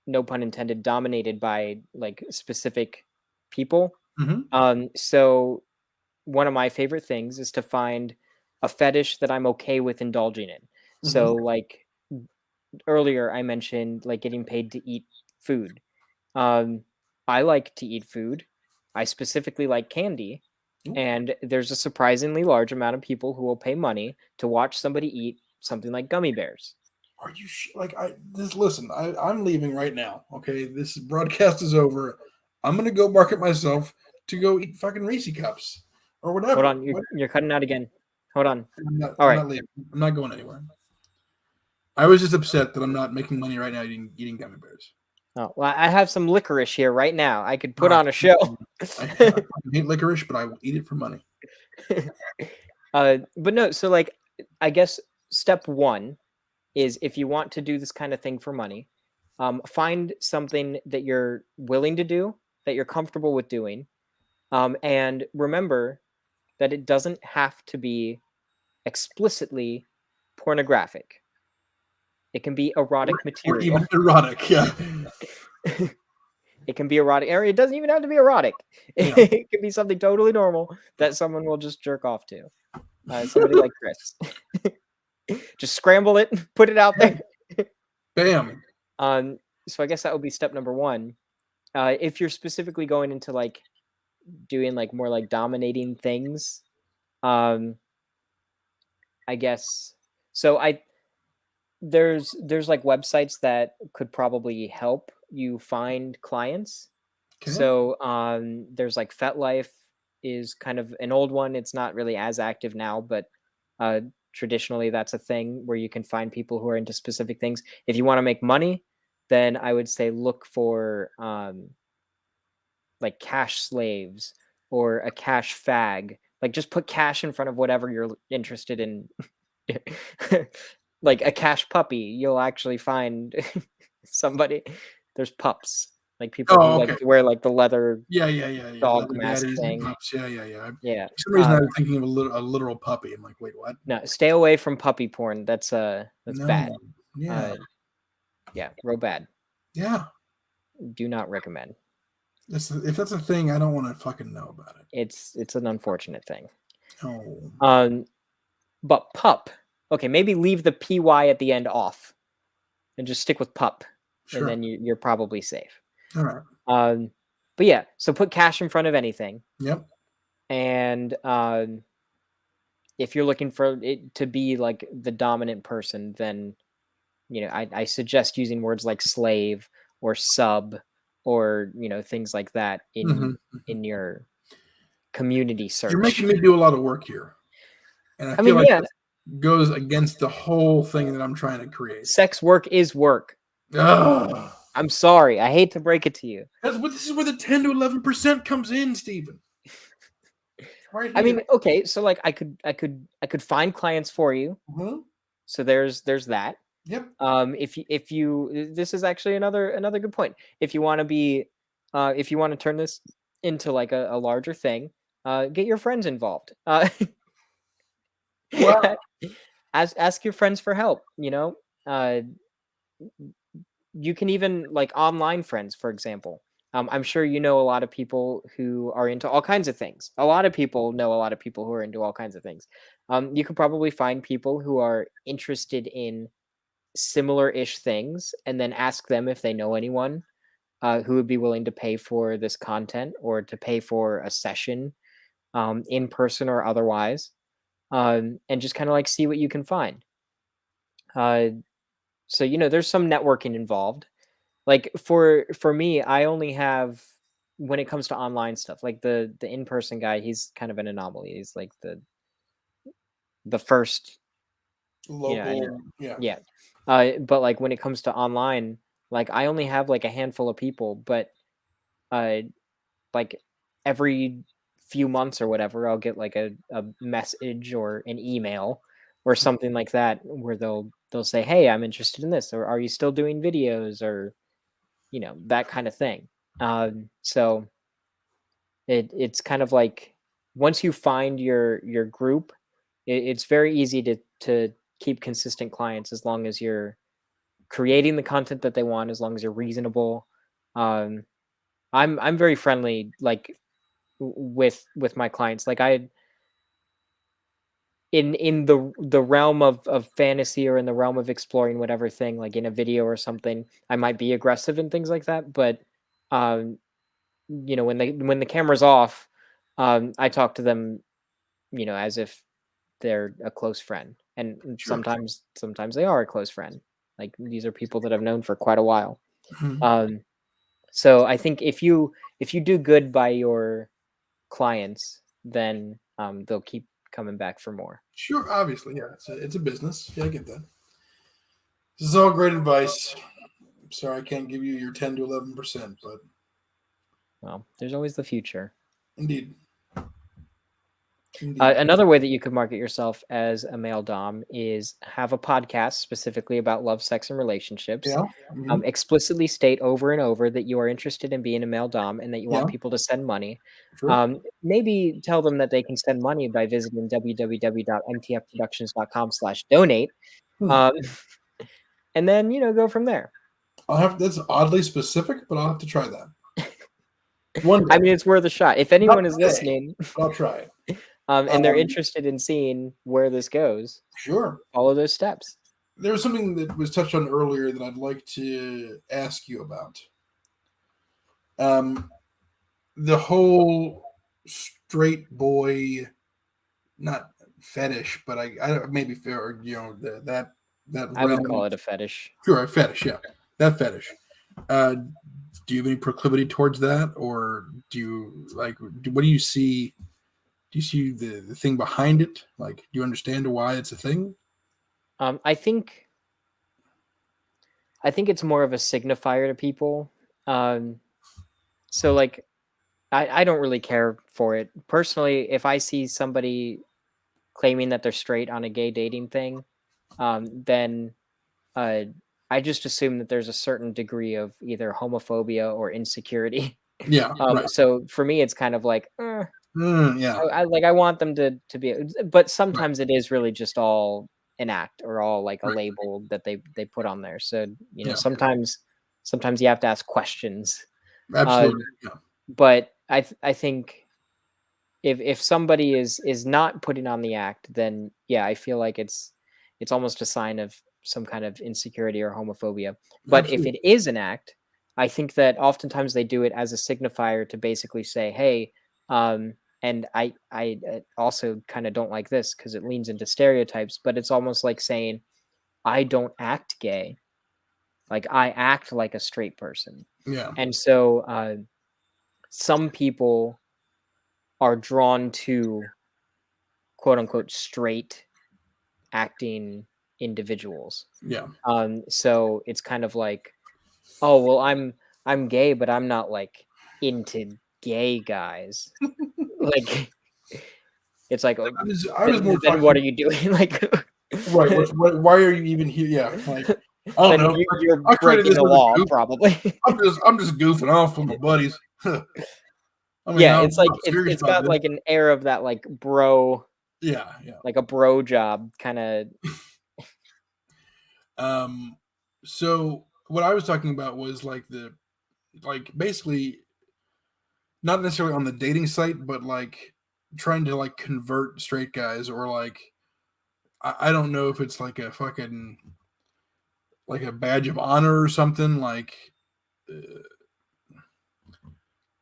no pun intended, dominated by like specific people. Mhm, So one of my favorite things is to find a fetish that I'm okay with indulging in. mhm. So like earlier I mentioned like getting paid to eat food. Um, I like to eat food. I specifically like candy, Ooh, and there's a surprisingly large amount of people who will pay money to watch somebody eat something like gummy bears. are you like I this? Listen, I'm leaving right now. Okay, this broadcast is over. I'm gonna go market myself to go eat fucking Reese cups or Hold whatever. on, you're cutting out again. Hold on. I'm not. All I'm right. not leaving. I'm not going anywhere. I was just upset that I'm not making money right now eating gummy bears. Oh, well, I have some licorice here right now. I could put Oh, on a show. I fucking hate licorice, but I will eat it for money. But no, so like, I guess step one is if you want to do this kind of thing for money, find something that you're willing to do, that you're comfortable with doing, and remember that it doesn't have to be explicitly pornographic. It can be erotic Or even material. erotic. Yeah. It can be erotic, or it doesn't even have to be erotic. Yeah. It could be something totally normal that someone will just jerk off to. Somebody like Chris. Just scramble it, put it out there. Bam. Um, so I guess that would be step number one. If you're specifically going into like doing like more like dominating things, um, I guess so. There's like websites that could probably help you find clients. Okay. So there's like FetLife is kind of an old one. It's not really as active now, but uh, traditionally that's a thing where you can find people who are into specific things. If you want to make money, then I would say look for like cash slaves or a cash fag. Like just put cash in front of whatever you're interested in. Like a cash puppy, you'll actually find somebody. There's pups. like people who Oh, like okay. to wear like the leather Yeah. dog Leather mask daddies and thing. pups. Yeah. Yeah. For some reason, I was thinking of a literal puppy. I'm like, wait, what? No, stay away from puppy porn. That's No. bad. Yeah. Yeah, real bad. Yeah. Do not recommend. If that's a thing, I don't want to fucking know about it. It's an unfortunate thing. Oh. But pup. Okay, maybe leave the py at the end off, and just stick with pup, Sure. and then you're probably safe. All right. But yeah, so put cash in front of anything. Yep. And if you're looking for it to be like the dominant person, then I suggest using words like slave or sub or things like that in your community search. You're making me do a lot of work here, and I feel mean, like yeah, this goes against the whole thing that I'm trying to create. sex work is work. Ugh. I'm sorry. I hate to break it to you. This is where the 10 to 11% comes in, Stephen. Right here. I mean, okay, so like I could find clients for you. So there's that. Yep. If you this is actually another good point. If you want to turn this into like a larger thing, get your friends involved. Well, ask your friends for help. You can even like online friends, for example. I'm sure you know a lot of people who are into all kinds of things. A lot of people know a lot of people who are into all kinds of things. You could probably find people who are interested in similar-ish things, and then ask them if they know anyone who would be willing to pay for this content or to pay for a session, in person or otherwise, and just kind of like see what you can find. So there's some networking involved. Like for me, I only have, when it comes to online stuff, like the in-person guy, he's kind of an anomaly. He's like the first local, yeah. But like when it comes to online, like I only have like a handful of people, but like every few months or whatever, I'll get like a message or an email or something like that where they'll say, "Hey, I'm interested in this," or "Are you still doing videos?" or that kind of thing. So it's kind of like, once you find your group, it's very easy to keep consistent clients as long as you're creating the content that they want, as long as you're reasonable. I'm very friendly, like with my clients. Like in the realm of fantasy, or in the realm of exploring whatever thing, like in a video or something, I might be aggressive and things like that. But when the camera's off, I talk to them, as if they're a close friend, and Sure. sometimes they are a close friend. Like these are people that I've known for quite a while. So I think if you do good by your clients, then they'll keep coming back for more. Sure, obviously, yeah. It's a business. Yeah, I get that. This is all great advice. I'm sorry I can't give you your 10 to 11%, but Well, there's always the future. indeed. Another way that you could market yourself as a male dom is have a podcast specifically about love, sex, and relationships. Yeah. Explicitly state over and over that you are interested in being a male dom and that you want people to send money. Sure. Maybe tell them that they can send money by visiting www.mtfproductions.com/donate. And then go from there. That's oddly specific, but I'll have to try that. I mean, it's worth a shot. If anyone is listening, I'll try it. And they're interested in seeing where this goes, sure, follow those steps. There was something that was touched on earlier that I'd like to ask you about. The whole straight boy, not fetish, but I maybe fair, that I would call it a fetish. Sure, a fetish, yeah, that fetish. Do you have any proclivity towards that, or do you what do you see? Do you see the thing behind it? Like, do you understand why it's a thing? I think it's more of a signifier to people. So like, I don't really care for it personally. If I see somebody claiming that they're straight on a gay dating thing, then I just assume that there's a certain degree of either homophobia or insecurity. Yeah, right. So for me, it's kind of like, Yeah, I want them to be, but right. sometimes it is really just all an act or all like a label that they put on there. So Yeah, sometimes you have to ask questions. Uh, absolutely. Yeah, but I think if somebody is not putting on the act, then yeah, I feel like it's almost a sign of some kind of insecurity or homophobia. But if absolutely. it is an act, I think that oftentimes they do it as a signifier to basically say, hey, and I also kind of don't like this because it leans into stereotypes, but it's almost like saying I don't act gay, like I act like a straight person. Yeah, And so some people are drawn to quote unquote straight acting individuals. yeah. So it's kind of like, oh well, I'm gay, but I'm not like into gay guys. Like it's like, oh, I was more then what are talking. you doing? Like Right. Why are you even here? Yeah. Like, I don't then know. you're I created breaking this the as a law, goof. probably. I'm just goofing off with my buddies. I mean, Yeah, I'm it's like not serious it's about got this. like an air of that like bro, Yeah, yeah. like a bro job kind of. Um, so what I was talking about was like basically not necessarily on the dating site, but like trying to like convert straight guys or like I don't know if it's like a fucking like a badge of honor or something like.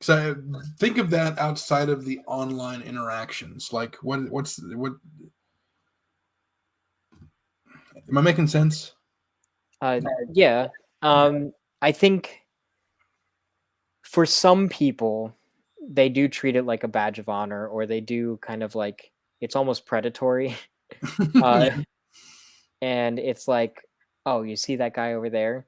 So think of that outside of the online interactions. Like what? Am I making sense? Yeah. I think for some people, they do treat it like a badge of honor, or they do kind of like it's almost predatory. Uh, Yeah. and it's like, oh, you see that guy over there?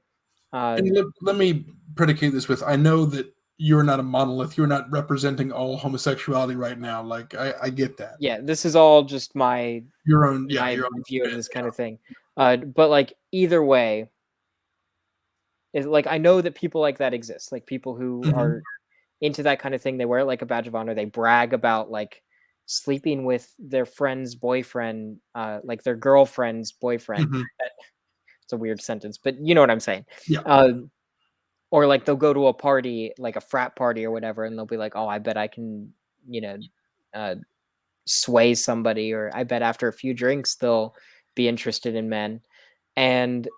Uh, And let me predicate this with I know that you're not a monolith. You're not representing all homosexuality right now. Like I get that. yeah, this is all just Your own, yeah, my your own view of spin. this kind of thing. But like either way, is like I know that people like that exist, like people who Mhm. are into that kind of thing. They wear it like a badge of honor. They brag about like sleeping with their friend's boyfriend, like their girlfriend's boyfriend. Mhm. It's a weird sentence, but you know what I'm saying. Yeah. Or like they'll go to a party, like a frat party or whatever, and they'll be like, "Oh, I bet I can, you know, uh, sway somebody," or "I bet after a few drinks they'll be interested in men." And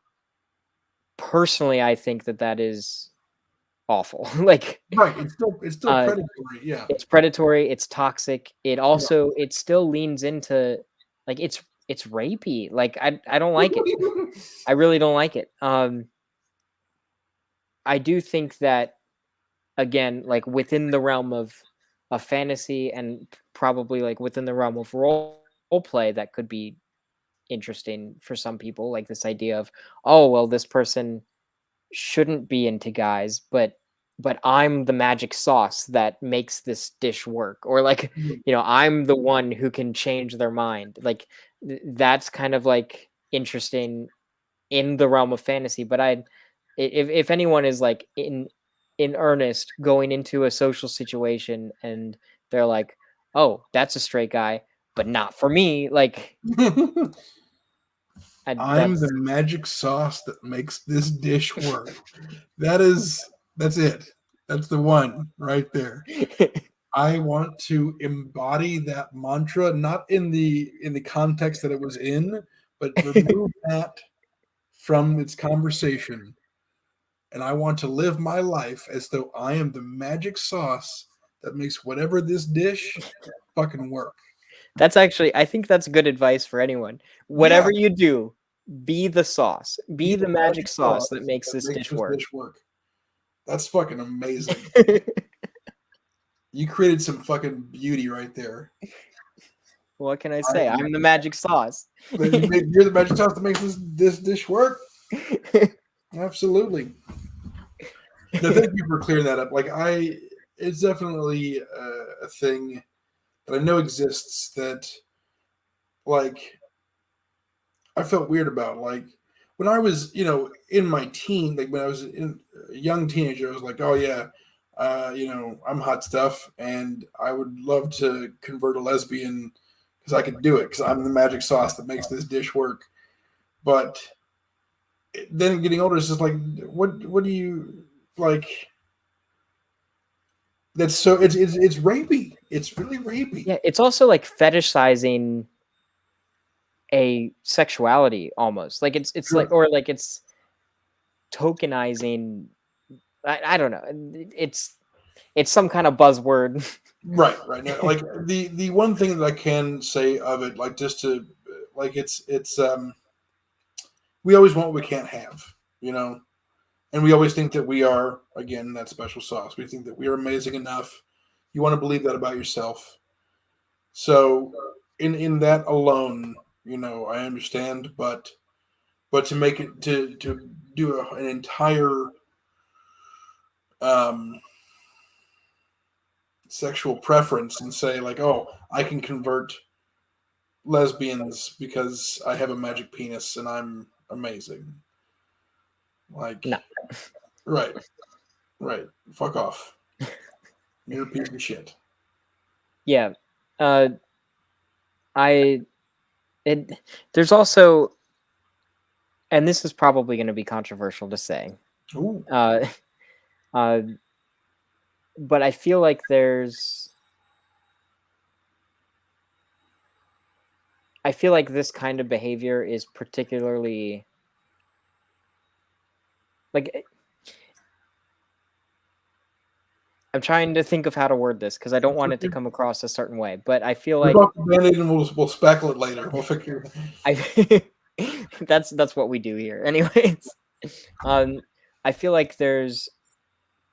personally, I think that that is awful. Like, Right. It's still uh, predatory. Yeah. it's predatory, it's toxic. Yeah. It still leans into like it's rapey. Like I don't like it. I really don't like it. I do think that again, like within the realm of a fantasy and probably like within the realm of role play, that could be interesting for some people. Like this idea of, oh well, this person shouldn't be into guys, but I'm the magic sauce that makes this dish work, or like I'm the one who can change their mind. Like that's kind of like interesting in the realm of fantasy. But if anyone is like in earnest going into a social situation and they're like, oh, that's a straight guy, but not for me, like I'm that's the magic sauce that makes this dish work. That's it. That's the one right there. I want to embody that mantra, not in the context that it was in, but remove that from its conversation. And I want to live my life as though I am the magic sauce that makes whatever this dish fucking work. That's actually, I think that's good advice for anyone. Yeah, Whatever you do, be the sauce. be Be the the magic magic sauce sauce that makes that this makes dish this work. dish work. That's fucking amazing. You created some fucking beauty right there. What can I I say? I'm the magic sauce. You're the magic sauce that makes this dish work. Absolutely. No, thank you for clearing that up. It's definitely a thing that I know exists that, like, I felt weird about. Like, when I was, in my teen, like when I was a young teenager, I was like, oh yeah, I'm hot stuff, and I would love to convert a lesbian because I could do it because I'm the magic sauce that makes this dish work. But then getting older, it's just like, what do you like? That's so it's rapey. It's really rapey. Yeah, it's also like fetishizing a sexuality almost. Like it's Sure. like, or like it's tokenizing. I don't know. It's some kind of buzzword. Right, right. Now, like the one thing that I can say of it, like just to like it's we always want what we can't have, and we always think that we are again that special sauce. We think that we are amazing enough. You want to believe that about yourself. So in that alone, I understand, but to make it to do an entire um sexual preference and say like, oh, I can convert lesbians because I have a magic penis and I'm amazing. Like, No. right, right. Fuck off. You're a piece of shit. Yeah. There's also, and this is probably going to be controversial to say, Ooh. uh, but I feel like I feel like this kind of behavior is particularly like, I'm trying to think of how to word this because I don't want it to come across a certain way, but I feel like Rip off the Band-Aid and we'll spackle it later. We'll figure. that's what we do here. Anyways, I feel like there's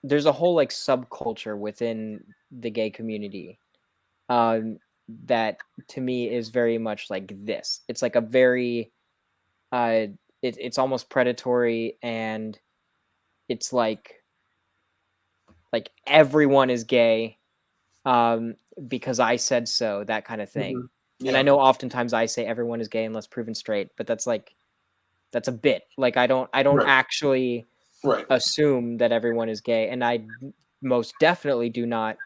a whole like subculture within the gay community that to me is very much like this. It's like a very it's almost predatory, and it's like everyone is gay because I said so, that kind of thing. Yeah. And I know oftentimes I say everyone is gay unless proven straight, but that's a bit. Like I don't Right. actually Right. assume that everyone is gay, and I most definitely do not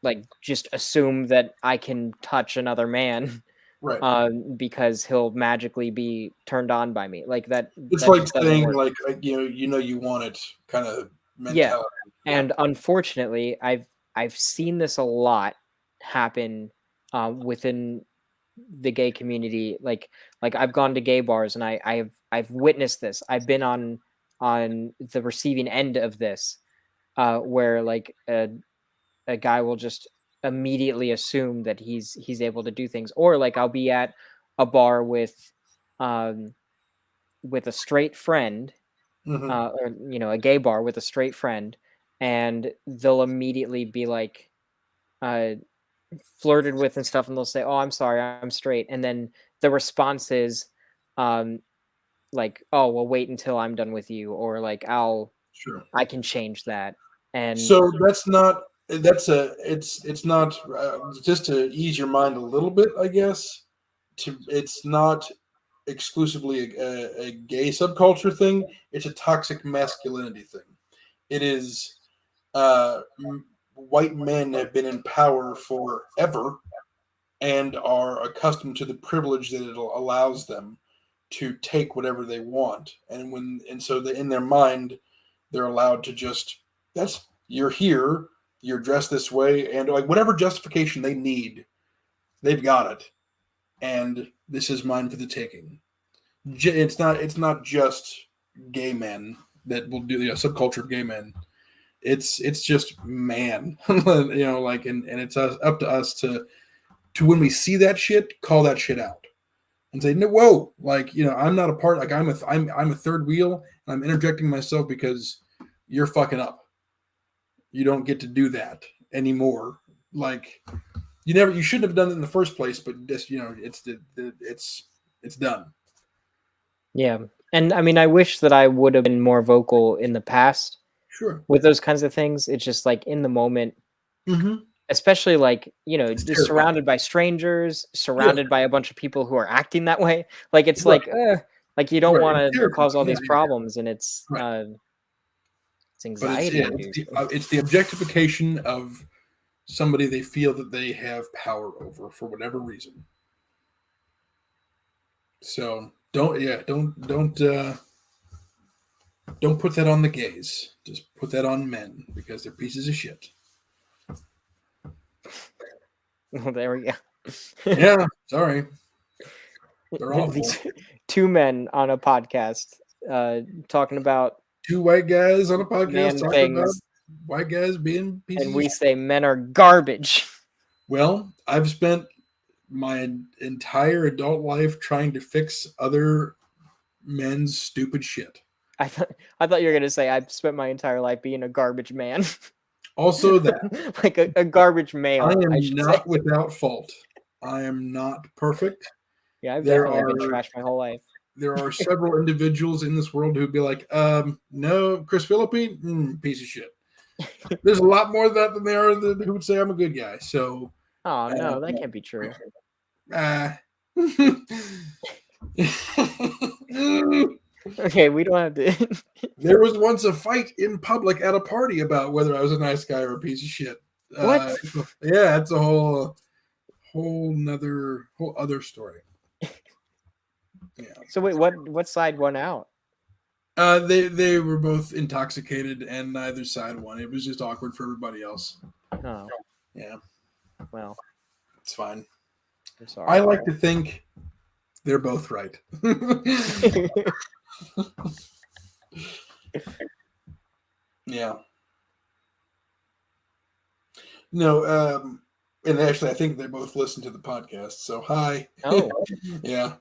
like just assume that I can touch another man Right. because he'll magically be turned on by me. Like that. It's That like just doesn't saying work. like you want it kind of Yeah, mentality. and unfortunately, I've seen this a lot happen within the gay community. Like I've gone to gay bars and I've witnessed this. I've been on the receiving end of this, where like a guy will just immediately assume that he's able to do things, or like I'll be at a bar um with a straight friend, Mm-hmm. or a gay bar with a straight friend, and they'll immediately be like uh flirted with and stuff, and they'll say, "Oh, I'm sorry, I'm straight," and then the response is um like, "Oh, well, wait until I'm done with you," or like, Sure. I can change that." And So that's not it's not just to ease your mind a little bit, I guess. It's not exclusively a gay subculture thing. It's a toxic masculinity thing. It is white men have been in power forever and are accustomed to the privilege that it allows them to take whatever they want, and so in their mind they're allowed to just that's you're here, you're dressed this way, and like whatever justification they need, they've got it, and this is mine for the taking. It's not just gay men that will do subculture of gay men. It's just man, like and it's up to us to when we see that shit, call that shit out and say, no, whoa, like I'm not a part. Like I'm a third wheel, and I'm interjecting myself because you're fucking up. You don't get to do that anymore. Like you shouldn't have done it in the first place, but this, it's done. yeah, and I mean, I wish that I would have been more vocal in the past Sure. with those kinds of things. It's just like in the moment, Mm-hmm. especially like It's just terrifying. surrounded by strangers, Yeah. surrounded by a bunch of people who are acting that way. Like it's Right. like Like you don't Right, want it's to cause all terrifying, these yeah. problems, and it's Right. it's But it's anxiety yeah, inducing. it's the objectification of somebody they feel that they have power over for whatever reason. So don't put that on the gays. Just put that on men because they're pieces of shit. Well, there we go. Yeah, sorry. They're awful. These two men on a podcast talking about Two white guys on a podcast man talking about things, white guys being pieces and of we shit. say men are garbage. Well, I've spent my entire adult life trying to fix other men's stupid shit. I thought you were gonna say I've spent my entire life being a garbage man. Also, that like a garbage male. I am should not say. without fault. I am not perfect. Yeah, I've There definitely been are trashed my whole life. there are several individuals in this world who'd be like, no, Chris Philippi, piece of shit. There's a lot more of that than there are who would say I'm a good guy. So, Oh no, that can't be true. Okay, we don't have to. There was once a fight in public at a party about whether I was a nice guy or a piece of shit. What? Yeah, it's a whole other story. Yeah. So wait, what side won out? They were both intoxicated and neither side won. It was just awkward for everybody else. Oh, Yeah, well, it's fine. I'm sorry. I like to think they're both right. Yeah. No, and actually I think they both listen to the podcast. So hi. Oh, Yeah.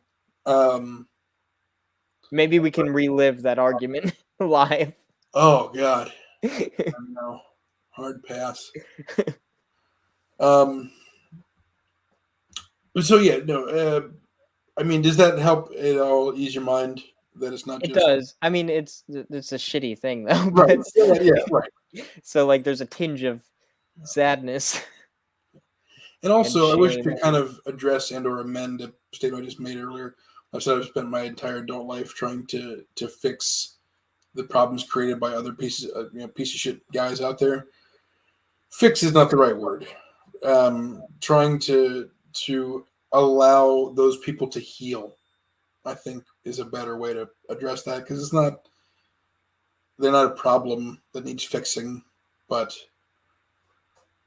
maybe we can relive that argument live. Oh God. No. Hard pass. So yeah, no. I mean, does that help at all ease your mind that it's not? It just... does. I mean, it's a shitty thing though. Right. But, Yeah. Right. So like, there's a tinge of sadness. And also, I wish shame. to kind of address and/or amend a statement I just made earlier. I said I've spent my entire adult life trying to fix the problems created by other piece of shit guys out there. Fix is not the right word. Trying to allow those people to heal, I think, is a better way to address that, because they're not a problem that needs fixing, but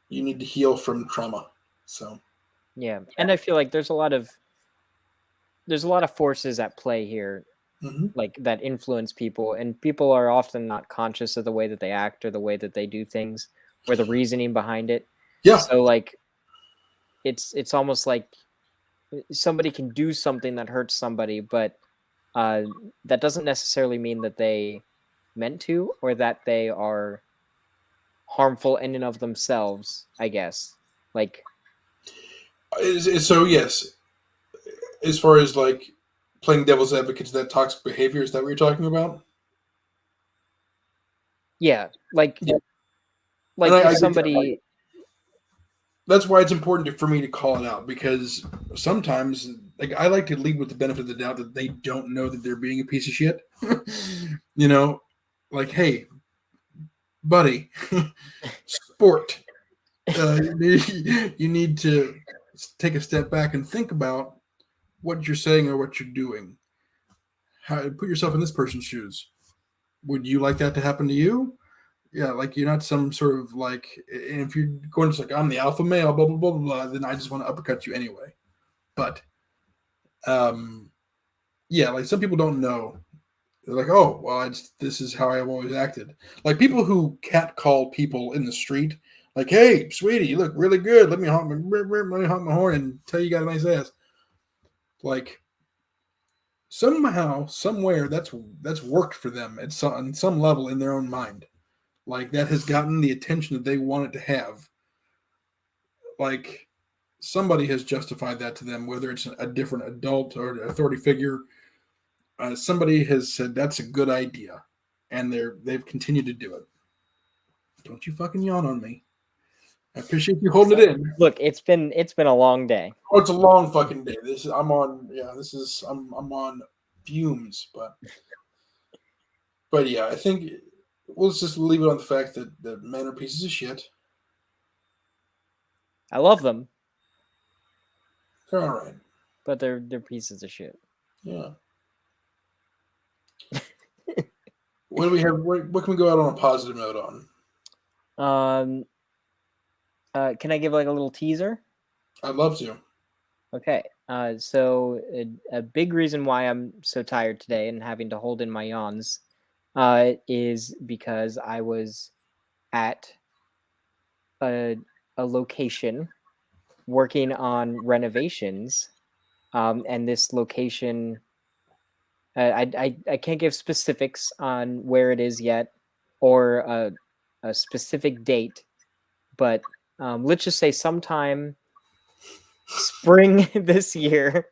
you need to heal from trauma. So Yeah, and I feel like there's a lot of forces at play here, like that influence people, and people are often not conscious of the way that they act or the way that they do things or the reasoning behind it. Yeah. So like, it's almost like somebody can do something that hurts somebody, but that doesn't necessarily mean that they meant to or that they are harmful in and of themselves, I guess. Like, so yes, as far as like playing devil's advocate to that toxic behavior, is that what you're talking about? Yeah, like if somebody. That's why it's important for me to call it out, because sometimes, like, I like to lead with the benefit of the doubt that they don't know that they're being a piece of shit. Like, hey, buddy, sport. You need to take a step back and think about what you're saying or what you're doing. Put yourself in this person's shoes. Would you like that to happen to you? Yeah, like you're not some sort of like, and if you're going to like, I'm the alpha male, blah, blah, blah, blah, then I just want to uppercut you anyway. But, yeah, like some people don't know. They're like, oh, well, this is how I've always acted. Like people who catcall people in the street, like, hey, sweetie, you look really good. Let me honk my horn and tell you got a nice ass. Like somehow, somewhere, that's worked for them on some level in their own mind. Like that has gotten the attention that they want it to have. Like somebody has justified that to them, whether it's a different adult or an authority figure. Somebody has said that's a good idea, and they've continued to do it. Don't you fucking yawn on me. I appreciate you holding it in. Look, it's been a long day. Oh, it's a long fucking day. I'm on fumes. But yeah, I think let's just leave it on the fact that men are pieces of shit. I love them, They're all right. but they're pieces of shit. Yeah. What do we have? What can we go out on a positive note on? Can I give like a little teaser? I'd love to. Okay. So a big reason why I'm so tired today and having to hold in my yawns is because I was at a location working on renovations, and this location, I can't give specifics on where it is yet or a specific date, but let's just say sometime spring this year.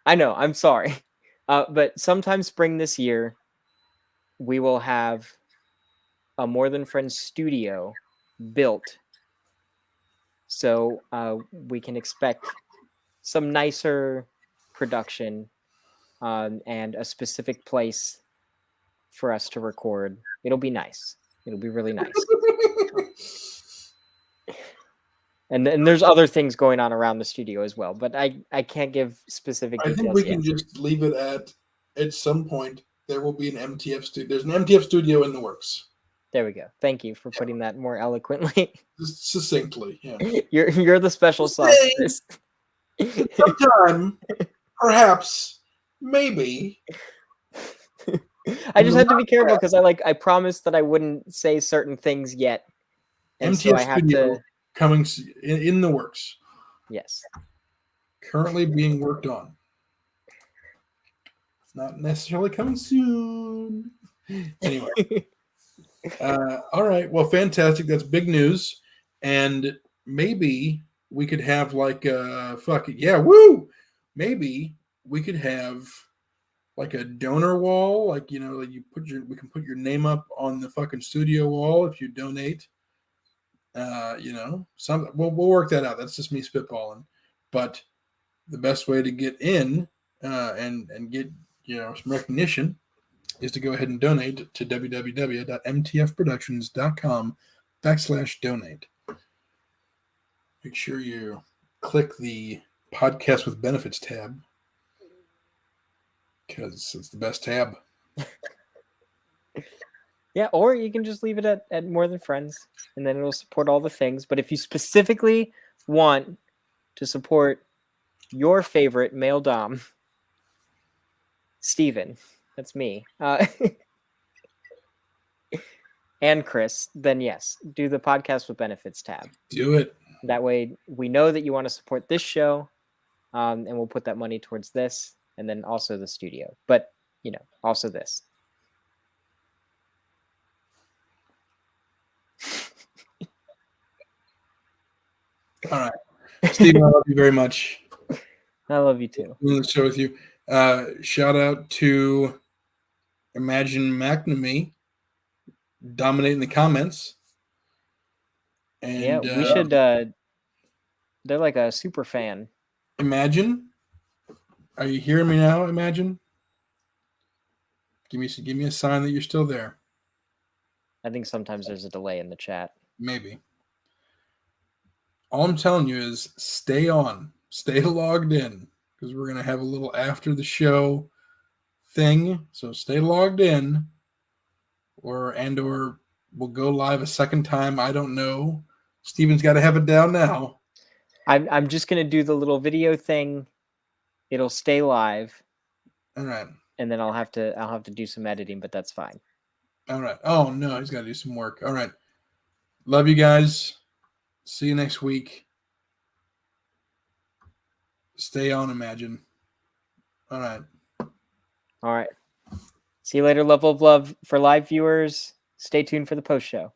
I know, I'm sorry. But sometime spring this year, we will have a More Than Friends studio built. So we can expect some nicer production and a specific place for us to record. It'll be nice. It'll be really nice. And there's other things going on around the studio as well, but I can't give specific details. I think we yet. can just leave it at some point there will be an MTF studio. There's an MTF studio in the works. There we go. Thank you for putting that more eloquently. Just succinctly, yeah. You're the special sauce. Sometime, perhaps, maybe. I just had to be careful because I promised that I wouldn't say certain things yet, and MTF so I have studio to. Coming in the works. Yes. Currently being worked on. It's not necessarily coming soon. Anyway. All right. Well, fantastic. That's big news. And maybe we could have like fuck it. Yeah, woo! Maybe we could have like a donor wall, like like we can put your name up on the fucking studio wall if you donate. We'll work that out. That's just me spitballing. But the best way to get in and get some recognition is to go ahead and donate to www.mtfproductions.com/donate. Make sure you click the podcast with benefits tab because it's the best tab. Yeah, or you can just leave it at More Than Friends, and then it'll support all the things. But if you specifically want to support your favorite male dom, Steven, that's me, and Chris, then yes, do the podcast with benefits tab. Do it. That way we know that you want to support this show, and we'll put that money towards this, and then also the studio. But, also this. All right. Steven, I love you very much. I love you too. Doing the show with you. Shout out to Imagine McNamee dominating the comments. And yeah, we should. They're like a super fan. Imagine, are you hearing me now? Imagine, give me a sign that you're still there. I think sometimes there's a delay in the chat. Maybe. All I'm telling you is stay on, stay logged in, because we're gonna have a little after the show thing. So stay logged in, or we'll go live a second time. I don't know. Steven's got to have it down now. I'm just gonna do the little video thing. It'll stay live. All right. And then I'll have to do some editing, but that's fine. All right. Oh no, he's got to do some work. All right. Love you guys. See you next week. Stay on, Imagine. All right. All right. See you later. Love for live viewers. Stay tuned for the post show.